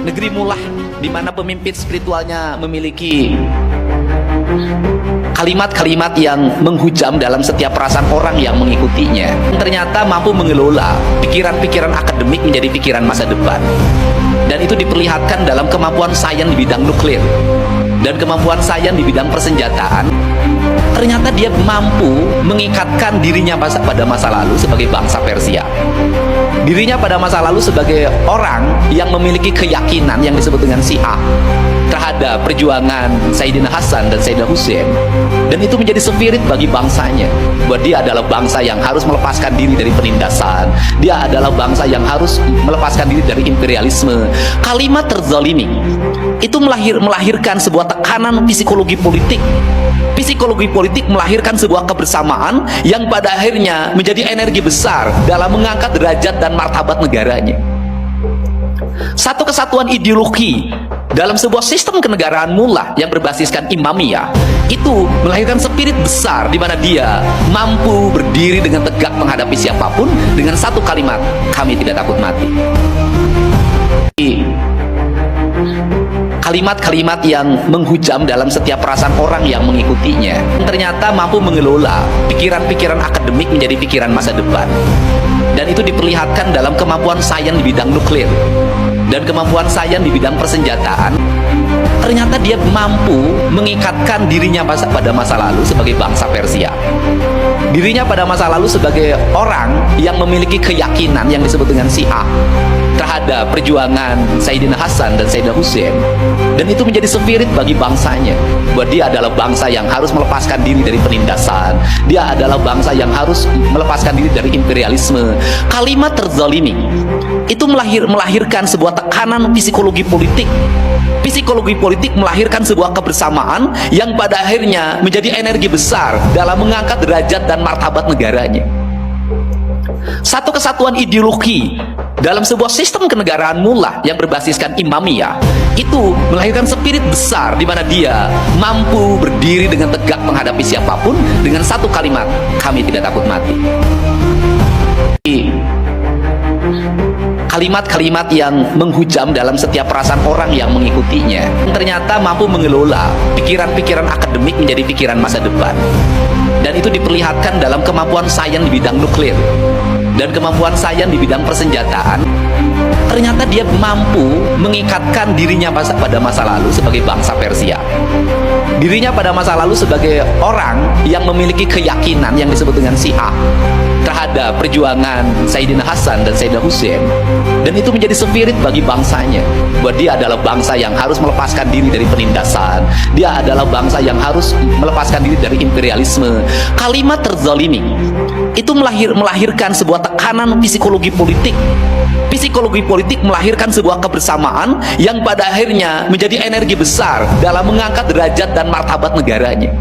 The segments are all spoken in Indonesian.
negeri Mullah di mana pemimpin spiritualnya memiliki kalimat-kalimat yang menghujam dalam setiap perasaan orang yang mengikutinya. Ternyata mampu mengelola pikiran-pikiran akademik menjadi pikiran masa depan. Dan itu diperlihatkan dalam kemampuan sains di bidang nuklir dan kemampuan sains di bidang persenjataan. Ternyata dia mampu mengikatkan dirinya pada masa lalu sebagai bangsa Persia, dirinya pada masa lalu sebagai orang yang memiliki keyakinan yang disebut dengan Syiah terhadap perjuangan Sayyidina Hasan dan Sayyidina Husain, dan itu menjadi spirit bagi bangsanya bahwa dia adalah bangsa yang harus melepaskan diri dari penindasan, dia adalah bangsa yang harus melepaskan diri dari imperialisme. Kalimat terzalimi itu melahirkan sebuah tekanan psikologi politik. Psikologi politik melahirkan sebuah kebersamaan yang pada akhirnya menjadi energi besar dalam mengangkat derajat dan martabat negaranya. Satu kesatuan ideologi dalam sebuah sistem kenegaraan Mullah yang berbasiskan Imamiyah itu melahirkan spirit besar di mana dia mampu berdiri dengan tegak menghadapi siapapun dengan satu kalimat, kami tidak takut mati. Kalimat-kalimat yang menghujam dalam setiap perasaan orang yang mengikutinya ternyata mampu mengelola pikiran-pikiran akademik menjadi pikiran masa depan. Dan itu diperlihatkan dalam kemampuan sains di bidang nuklir dan kemampuan sains di bidang persenjataan. Ternyata dia mampu mengikatkan dirinya pada masa lalu sebagai bangsa Persia, dirinya pada masa lalu sebagai orang yang memiliki keyakinan yang disebut dengan Syiah terhadap perjuangan Sayyidina Hasan dan Sayyidina Husain, dan itu menjadi spirit bagi bangsanya bahwa dia adalah bangsa yang harus melepaskan diri dari penindasan, dia adalah bangsa yang harus melepaskan diri dari imperialisme. Kalimat terzalimi itu melahirkan sebuah tekanan psikologi politik. Psikologi politik melahirkan sebuah kebersamaan yang pada akhirnya menjadi energi besar dalam mengangkat derajat dan martabat negaranya. Satu kesatuan ideologi dalam sebuah sistem kenegaraan Mullah yang berbasiskan Imamiyah itu melahirkan spirit besar di mana dia mampu berdiri dengan tegak menghadapi siapapun dengan satu kalimat, kami tidak takut mati. Kalimat-kalimat yang menghujam dalam setiap perasaan orang yang mengikutinya ternyata mampu mengelola pikiran-pikiran akademik menjadi pikiran masa depan. Dan itu diperlihatkan dalam kemampuan sains di bidang nuklir dan kemampuan sains di bidang persenjataan. Ternyata dia mampu mengikatkan dirinya pada masa lalu sebagai bangsa Persia, dirinya pada masa lalu sebagai orang yang memiliki keyakinan yang disebut dengan Syiah terhadap perjuangan Sayyidina Hasan dan Sayyidina Husain, dan itu menjadi spirit bagi bangsanya bahwa dia adalah bangsa yang harus melepaskan diri dari penindasan, dia adalah bangsa yang harus melepaskan diri dari imperialisme. Kalimat terzalimi itu melahirkan sebuah tekanan psikologi politik. Psikologi politik melahirkan sebuah kebersamaan yang pada akhirnya menjadi energi besar dalam mengangkat derajat dan martabat negaranya.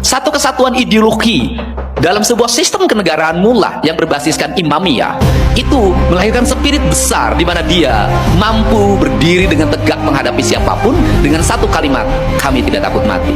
Satu kesatuan ideologi dalam sebuah sistem kenegaraan Mullah yang berbasiskan Imamiyah itu melahirkan spirit besar di mana dia mampu berdiri dengan tegak menghadapi siapapun dengan satu kalimat, kami tidak takut mati.